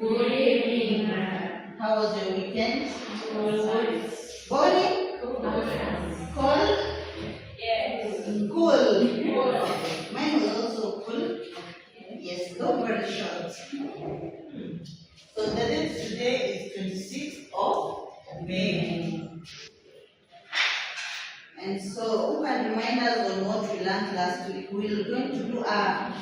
Good evening, ma'am. How was your weekend? Good. Boring? Cold? Yes. Cool. Mine was also cool. Yes, though very short. So the date today is 26th of May. And so who can remind us on what we learned last week? We're going to do a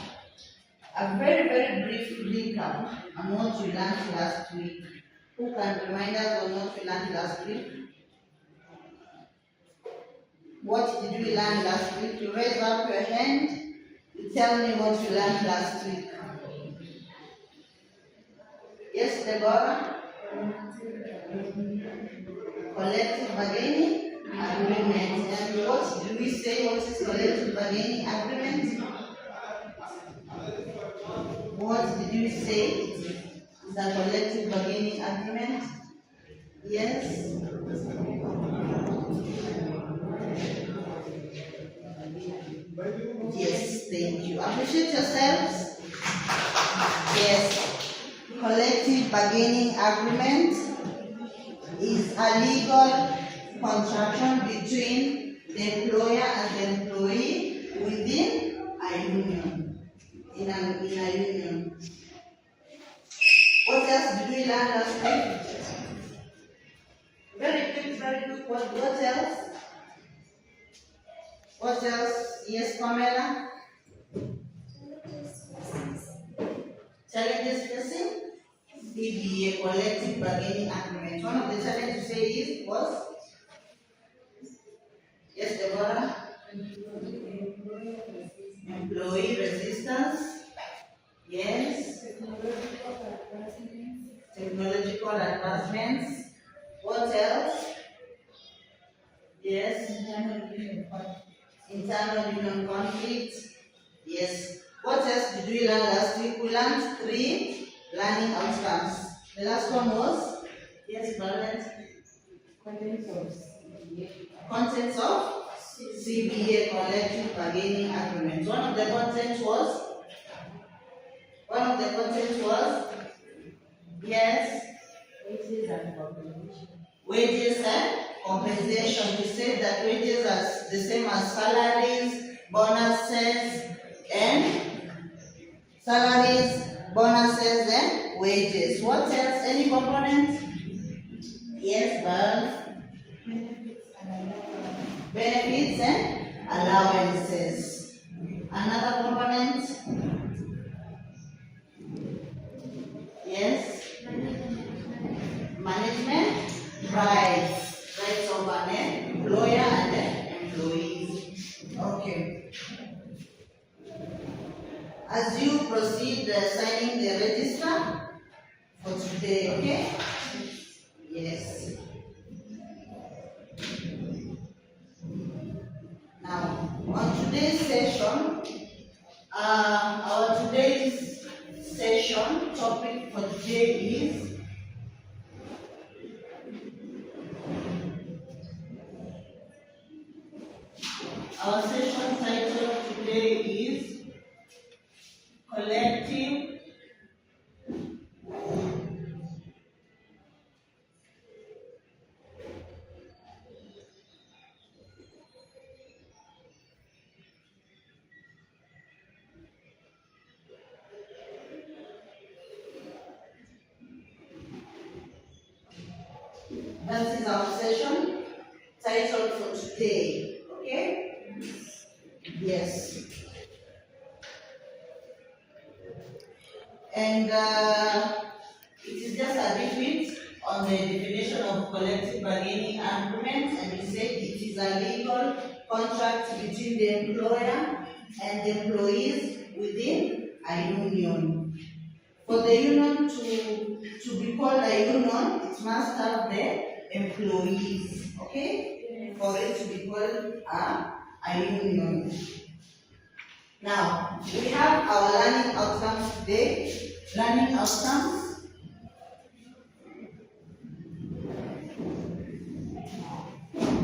very brief recap on what we learned last week. Who can remind us on what we learned last week? What did we learn last week? You raise up your hand. You tell me what you learned last week. Yes, Deborah? Collective bargaining agreement. And what do we say? What is collective bargaining agreement? What did you say? Is a collective bargaining agreement? Yes? Yes, thank you. Appreciate yourselves. Yes. Collective bargaining agreement is a legal contraction between the employer and the employee within a union. In a union. What else did we learn last week? Very quick. What else? What else? Yes, Pamela? Challenges facing CBA, collective bargaining agreement. One of the challenges you say was? Yes, Deborah? Employee resistance. Yes. Technological advancements. What else? Yes. Internal union conflict. Yes. What else did we learn last week? We learned 3 learning outcomes. The last one was? Yes, Violet. Contents of CBA, collective bargaining agreement. One of the contents was? Yes. Wages and compensation. We said that wages are the same as salaries, bonuses, and wages. What else? Any component? Yes, but benefits and allowances. Another component? Yes. Management rights of an employer and employees. Okay. As you proceed signing the register for today, okay? Yes. Now, on today's session, our today's session topic for today is our session title today is Collective That is our session title for today. Okay? Yes. And it is just a bit on the definition of collective bargaining agreement, and we said it is a legal contract between the employer and the employees within a union. For the union to be called a union, it must have the employees, okay? For it to be called a union. Now, we have our learning outcomes today. Learning outcomes.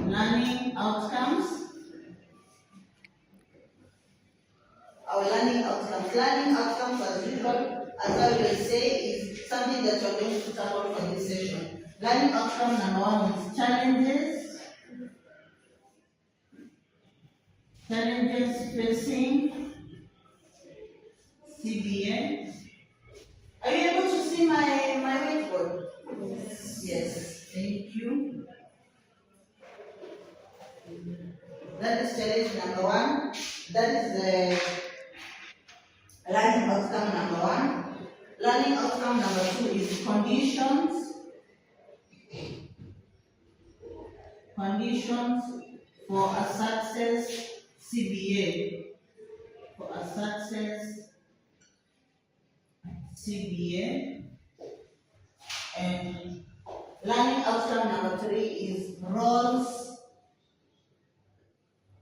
Learning outcomes. Our learning outcomes. Learning outcomes, as usual, as I will say, is something that that you're going to tackle for this session. Learning outcome number 1 is challenges. Challenges facing CBA. Are you able to see my whiteboard? Yes. Thank you. That is challenge number 1. That is the learning outcome number 1. Learning outcome number 2 is conditions. Conditions for a success CBA. For a success CBA. And learning outcome number 3 is roles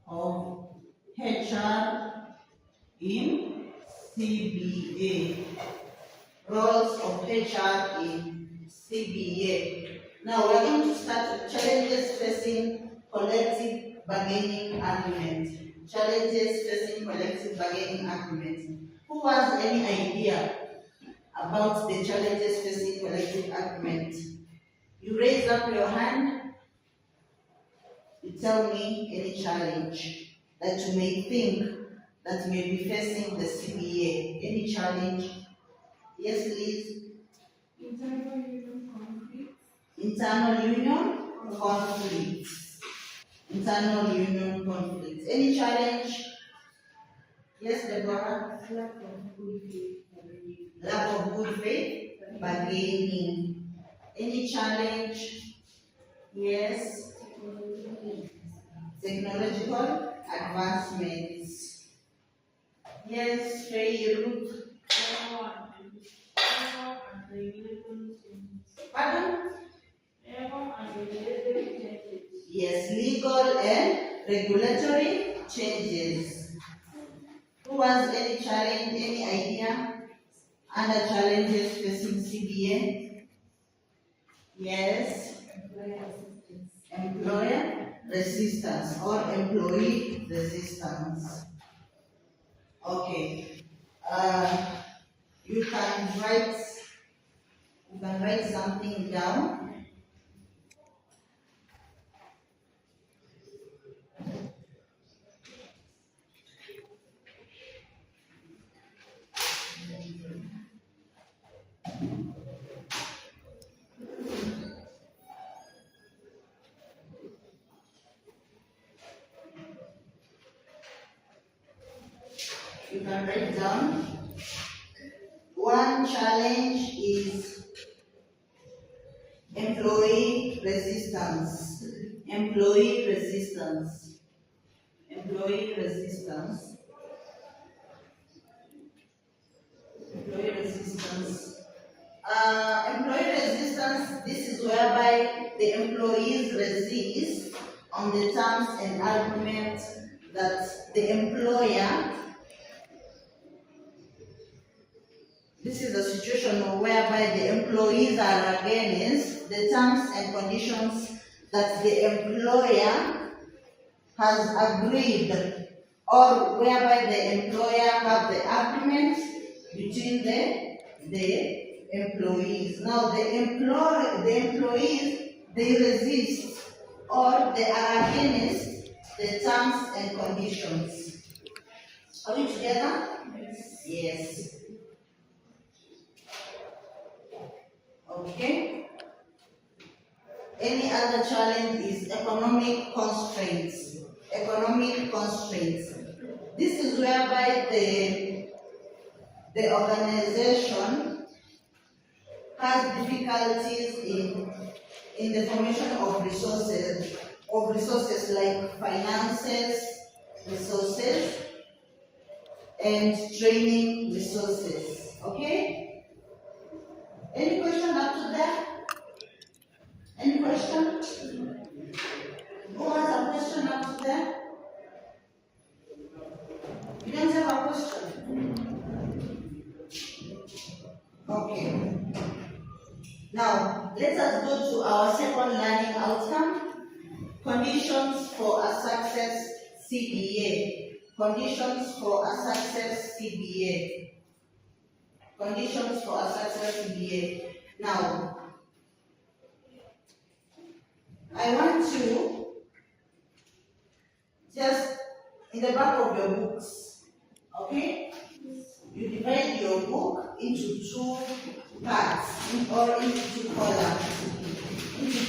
of HR in CBA. Roles of HR in CBA. Now we are going to start with challenges facing collective bargaining agreement. Challenges facing collective bargaining agreement. Who has any idea about the challenges facing collective agreement? You raise up your hand. You tell me any challenge that you may think that may be facing the CBA. Any challenge? Yes, please. Internal union conflict. Internal union conflicts. Internal union conflicts. Any challenge? Yes, Deborah. Lack of good faith. Lack of good faith. Bargaining. Any challenge? Yes. Technological advancements. Yes, Ruth. Pardon? Yes, legal and regulatory changes. Who has any challenge, any idea? Other challenges facing CBA? Yes. Employer resistance or employee resistance. Okay. You can write something down. You can write down. One challenge is employee resistance. Employee resistance. Employee resistance. Employee resistance. Employee resistance, this is whereby the employees resist on the terms and arguments that the employer. This is a situation whereby the employees are against the terms and conditions that the employer has agreed, or whereby the employer have the agreement between the employees. Now the employees, they resist or they are against the terms and conditions. Are we together? Yes. Okay. Any other challenge is economic constraints. Economic constraints. This is whereby the organization has difficulties in the formation of resources like finances, resources, and training resources. Okay? Any question up to that? Any question? Who has a question up to that? You don't have a question? Okay. Now, let us go to our second learning outcome. Conditions for a success CBA. Conditions for a success CBA. Conditions for a success CBA. Now, I want you just in the back of your books, okay? You divide your book into two parts or into two columns. Into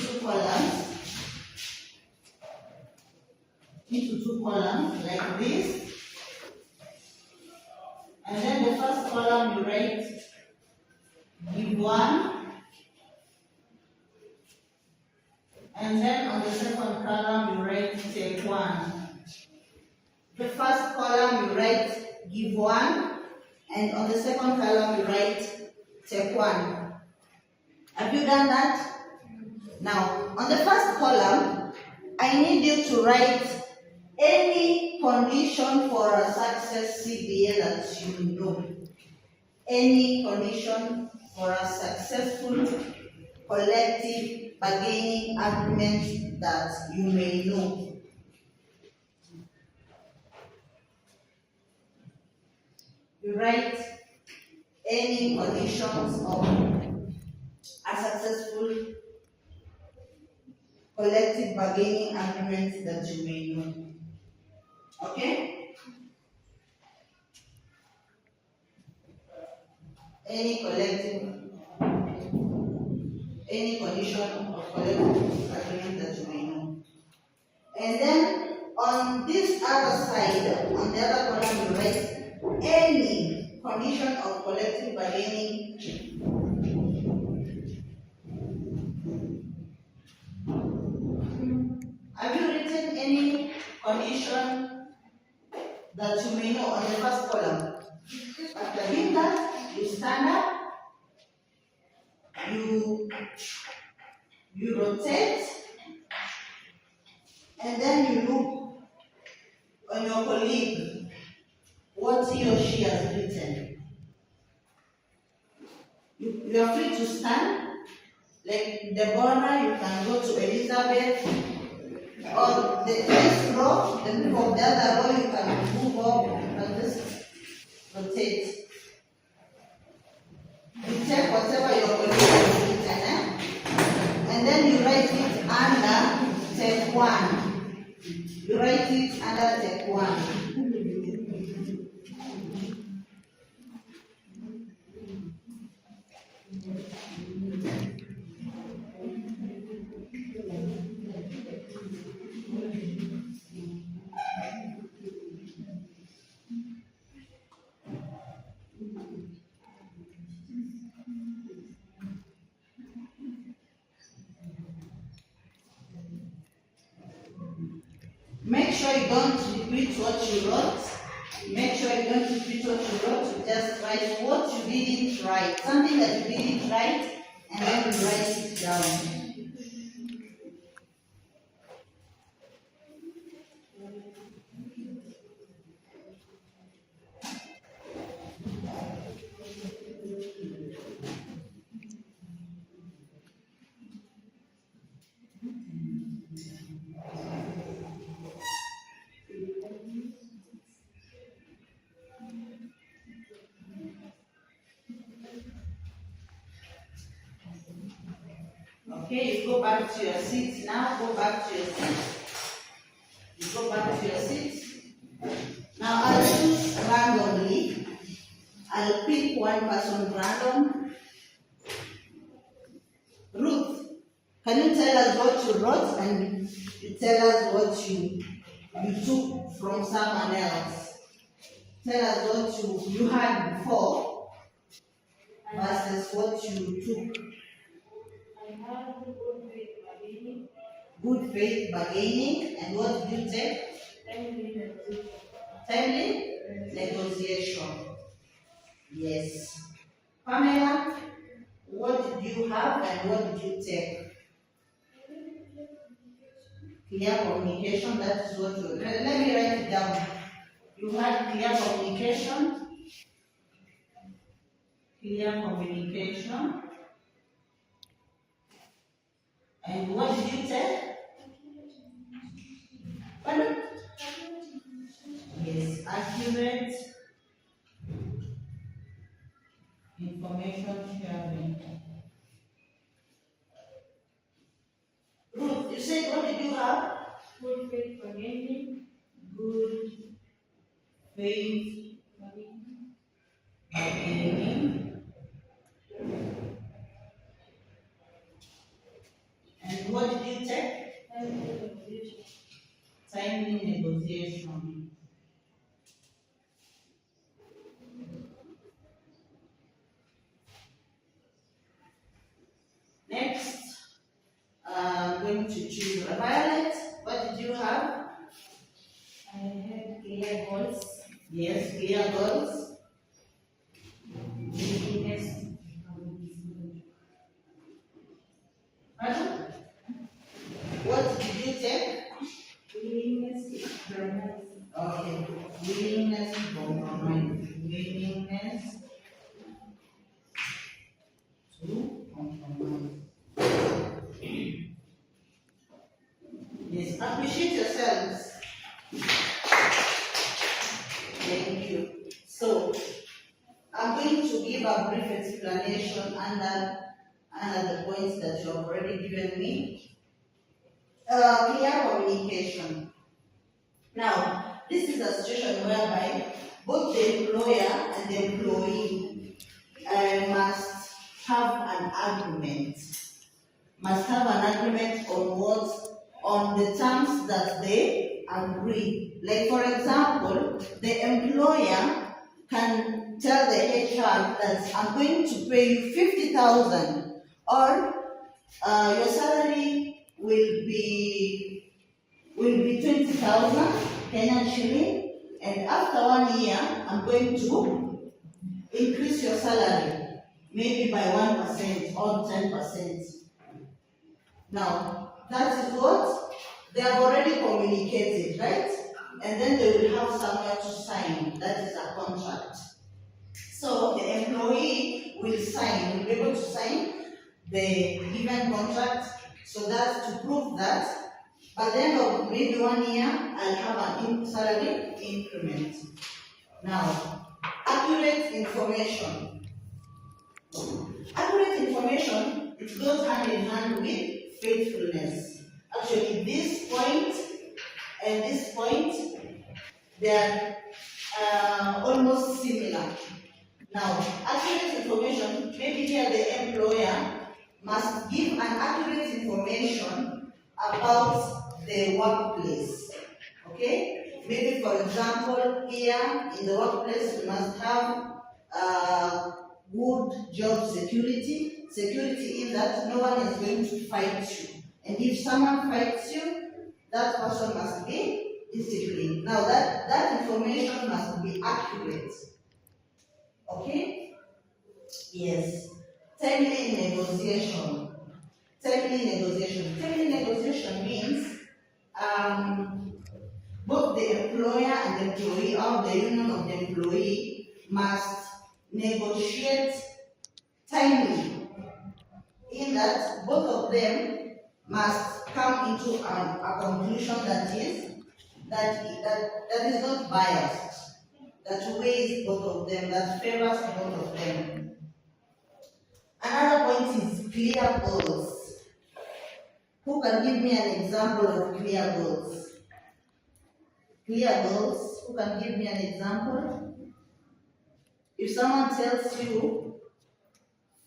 two columns like this. And then the first column you write give 1. And then on the second column you write take 1. The first column you write give 1. And on the second column you write take 1. Have you done that? Now, on the first column, I need you to write any condition for a success CBA that you know. Any condition for a successful collective bargaining agreement that you may know. You write any conditions of a successful collective bargaining agreement that you may know. Okay? Any condition of collective agreement that you may know. And then on this other side, on the other column, you write any condition of collective bargaining Have you written any condition that you may know on the first column? After doing that, you stand up, you rotate, and then you look on your colleague what he or she has written. You are free to stand. Like Deborah, you can go to Elizabeth, or the next row, the move of the other row, you can move up and just rotate. You check whatever your colleague has written, and then you write it under step 1. You write it under step 1. Make sure you don't repeat what you wrote. Make sure you don't repeat what you wrote. You just write what you didn't write. Something that you didn't write, and then you write it down. Okay, you go back to your seat now. Go back to your seat. You go back to your seat. Now I'll choose randomly. I'll pick one person random. Ruth, can you tell us what you wrote and you tell us what you took from someone else? Tell us what you had before versus what you took. I have good faith bargaining. Good faith bargaining. And what did you take? Timely negotiation. Yes. Pamela, what did you have and what did you take? Clear communication, that is what you... Let me write it down. You had clear communication. Clear communication. And what did you take? Pardon? Yes, accurate information sharing. you have? Good faith bargaining. Good faith bargaining. And what did you check? Timely negotiation. Next, I'm going to choose Violet. What did you have? I have clear goals. Yes, clear goals. Willingness. Pardon? What did you check? Willingness to compromise. Okay, willingness to compromise. Willingness to compromise. Yes, appreciate yourselves. Thank you. So, I'm going to give a brief explanation under the points that you have already given me. Clear communication. Now, this is a situation whereby both the employer and the employee must have an agreement. Must have an agreement on the terms that they agree. Like for example, the employer can tell the HR that I'm going to pay you 50,000, or your salary will be 20,000 Kenyan shilling, and after 1 year, I'm going to increase your salary, maybe by 1% or 10%. Now, that is what they have already communicated, right? And then they will have somewhere to sign, that is a contract. So the employee will be able to sign the given contract, so that to prove that by the end of maybe 1 year, I'll have an salary increment. Now, accurate information. Accurate information, it goes hand in hand with faithfulness. Actually, this point and this point, they are almost similar. Now, accurate information, maybe here the employer must give an accurate information about the workplace. Okay? Maybe for example, here in the workplace, we must have good job security. Security in that no one is going to fight you. And if someone fights you, that person must be disciplined. Now that information must be accurate. Okay? Yes. Timely negotiation. Timely negotiation. Timely negotiation means both the employer and the employee, or the union of the employee, must negotiate timely. In that, both of them must come into a conclusion that is not biased, that weighs both of them, that favors both of them. Another point is clear goals. Who can give me an example of clear goals? Clear goals, who can give me an example? If someone tells you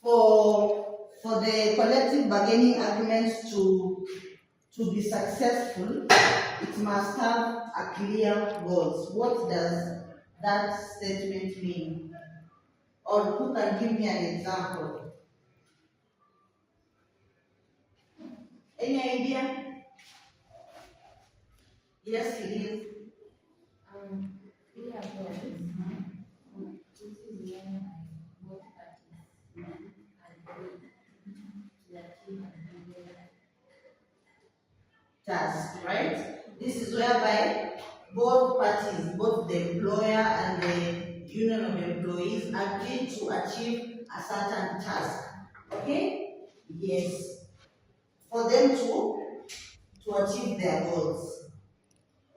for the collective bargaining agreements to be successful, it must have a clear goals. What does that statement mean? Or who can give me an example? Any idea? Yes, it is. Clear goals. This is when both parties agree to achieve a given Task, right? This is whereby both parties, both the employer and the union of employees, agree to achieve a certain task. Okay? Yes. For them to achieve their goals.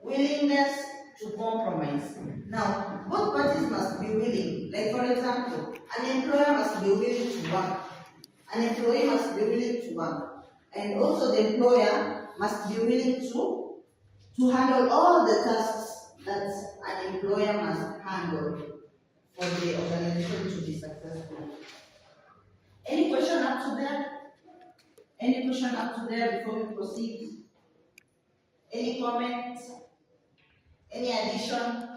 Willingness to compromise. Now, both parties must be willing. Like for example, an employer must be willing to work. An employee must be willing to work. And also the employer must be willing to handle all the tasks that an employer must handle for the organization to be successful. Any question up to there? Any question up to there before we proceed? Any comments? Any addition?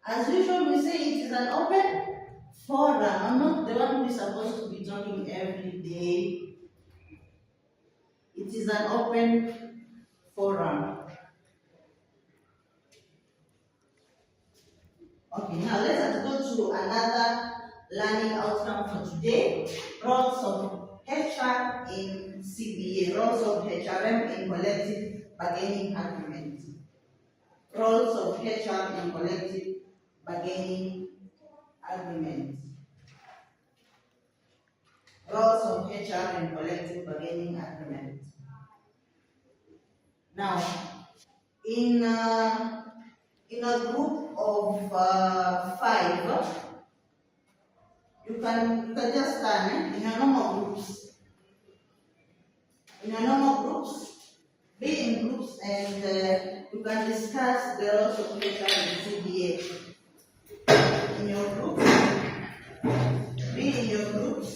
As usual, we say it is an open forum. I'm not the one who is supposed to be talking every day. It is an open forum. Okay, now let us go to another learning outcome for today. Roles of HR in CBA, roles of HRM in collective bargaining agreement. Roles of HR in collective bargaining agreement. Roles of HR in collective bargaining agreement. Now, in a group of 5, you can just stand in your normal groups. In your normal groups, be in groups, and you can discuss the roles of HR and CBA. In your groups, be in your groups.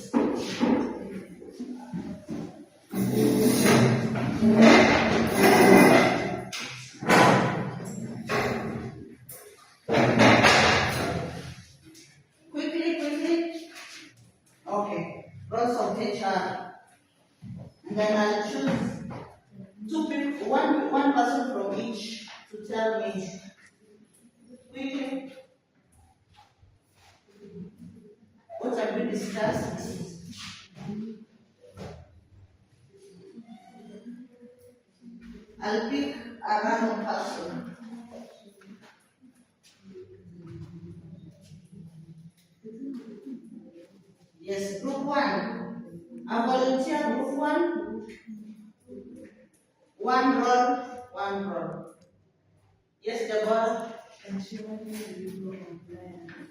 Quickly. Okay, roles of HR. And then I'll choose 2 people, one person from each to tell me quickly what have we discussed. I'll pick a random person. Yes, group 1. A volunteer, group 1. 1 role, 1 role. Yes, Deborah?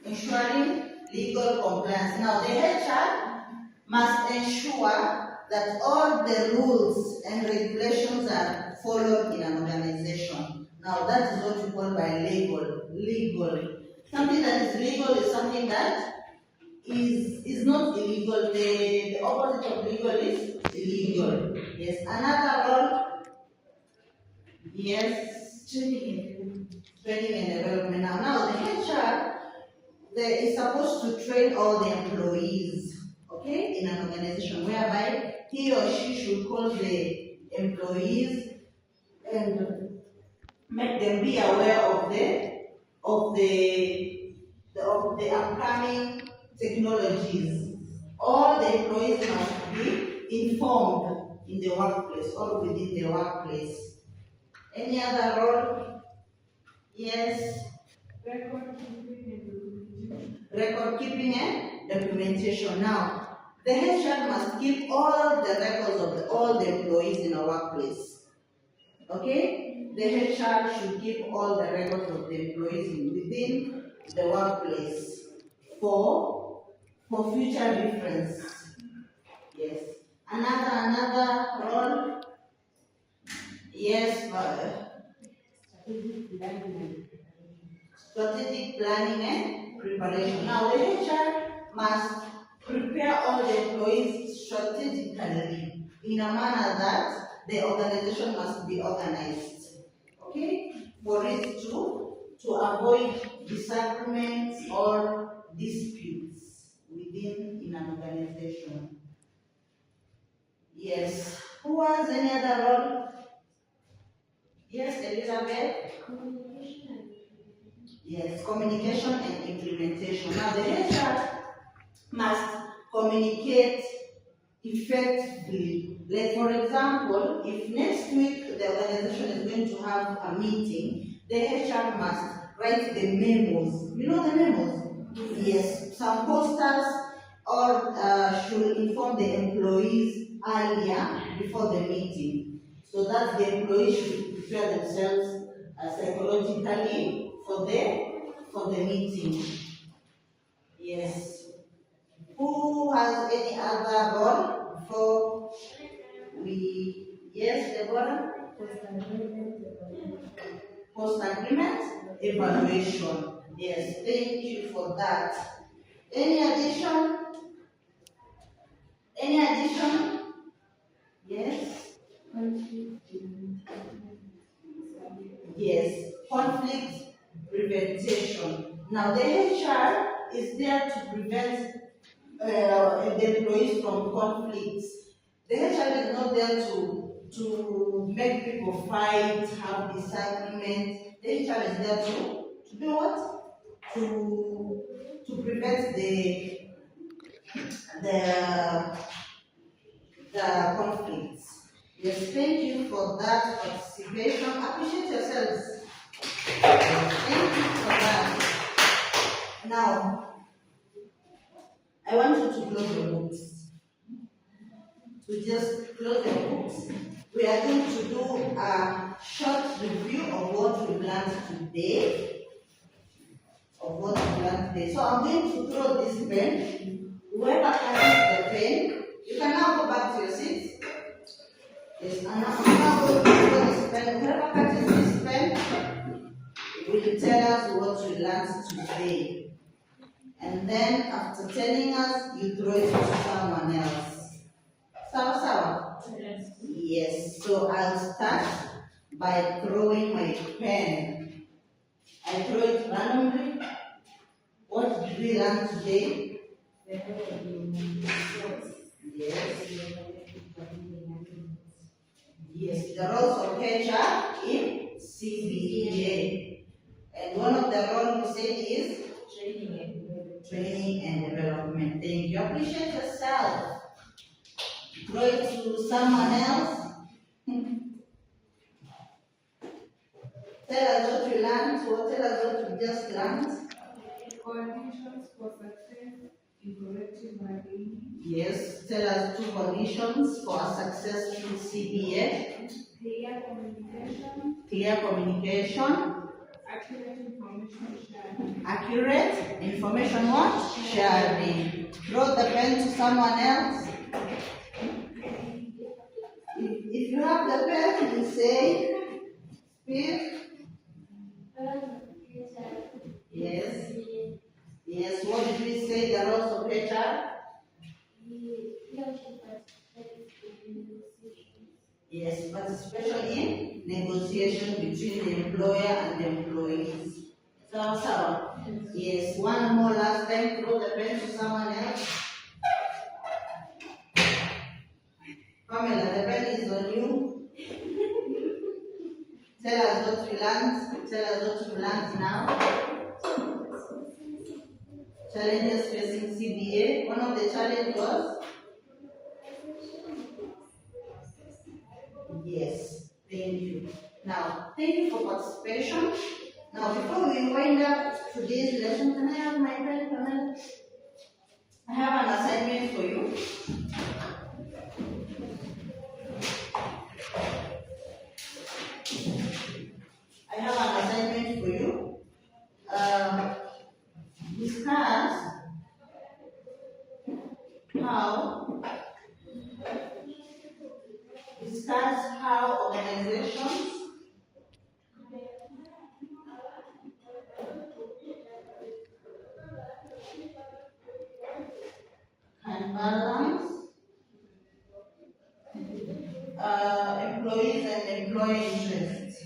Ensuring legal compliance. Now, the HR must ensure that all the rules and regulations are followed in an organization. Now, that is what we call by legal. Something that is legal is something that is not illegal. The opposite of legal is illegal. Yes, another role. Yes, training and development. Now the HR is supposed to train all the employees, okay, in an organization, whereby he or she should call the employees and make them be aware of the upcoming technologies. All the employees must be informed in the workplace or within the workplace. Any other role? Yes. Record keeping and documentation. Now, the HR must keep all the records of all the employees in a workplace. Okay? The HR should keep all the records of the employees within the workplace for future reference. Yes. Another role. Yes, strategic planning and preparation. Now, the HR must prepare all the employees strategically in a manner that the organization must be organized. Okay? For it to avoid disagreements or disputes in an organization. Yes. Who has any other role? Yes, Elizabeth? Yes, communication and implementation. Now, the HR must communicate effectively. Like, for example, if next week the organization is going to have a meeting, the HR must write the memos. You know the memos? Yes, some posters or should inform the employees earlier before the meeting, so that the employees should prepare themselves psychologically for the meeting. Yes. Who has any other role before we? Yes, Deborah? Post-agreement evaluation. Post-agreement evaluation. Yes, thank you for that. Any addition? Any addition? Yes? Yes, conflict prevention. Now, the HR is there to prevent the employees from conflicts. The HR is not there to make people fight, have disagreement. The HR is there to do what? To prevent the conflicts. Yes, thank you for that participation. Appreciate yourselves. Thank you for that. Now, I want you to close your books. To just close your books. We are going to do a short review of what we learned today. So I'm going to throw this pen. Whoever carries the pen, you can now go back to your seats. Yes, and I'm now going to throw this pen. Whoever catches this pen will tell us what we learned today. And then after telling us, you throw it to someone else. Sawa? Yes. Yes. So I'll start by throwing my pen. I throw it randomly. What did we learn today? Yes. Yes, the roles of HR in CBA. And one of the roles we say is training and development. Thank you. Appreciate yourself. Throw it to someone else. Tell us what you learned, or tell us what you just learned. Conditions for success in collective bargaining. Yes, tell us 2 conditions for a successful CBA. Clear communication. Clear communication. Accurate information sharing. Accurate information what? Sharing. Throw the pen to someone else. If you have the pen, you say, speak. Yes. Yes, what did we say the roles of HR? Yes, participation in negotiation between the employer and the employees. So, yes, one more last time, throw the pen to someone else. Pamela, the pen is on you. Tell us what you learned. Tell us what you learned now. Challenges facing CBA. One of the challenges was? Yes, thank you. Now, thank you for participation. Now, before we wind up today's lesson, can I have my pen, Pamela? I have an assignment for you. I have an assignment for you. Discuss how organizations can balance employees and employer interests.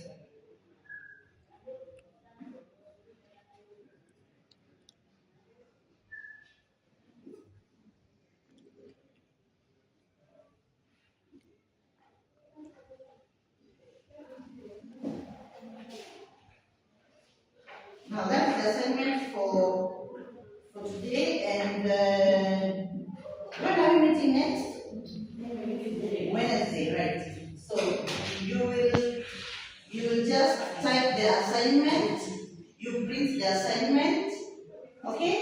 Now that's the assignment for today, and when are we meeting next? Wednesday, right? So you will just type the assignment, you print the assignment, okay?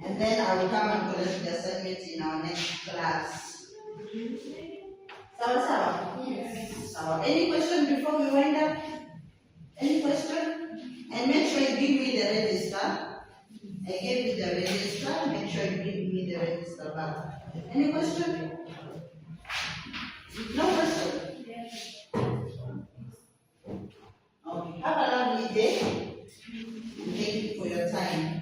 And then I will come and collect the assignment in our next class. Sawa? Yes. Sawa. Any question before we wind up? Any question? And make sure you give me the register. I gave you the register. Make sure you give me the register back. Any question? No question? Yes. day. Thank you for your time.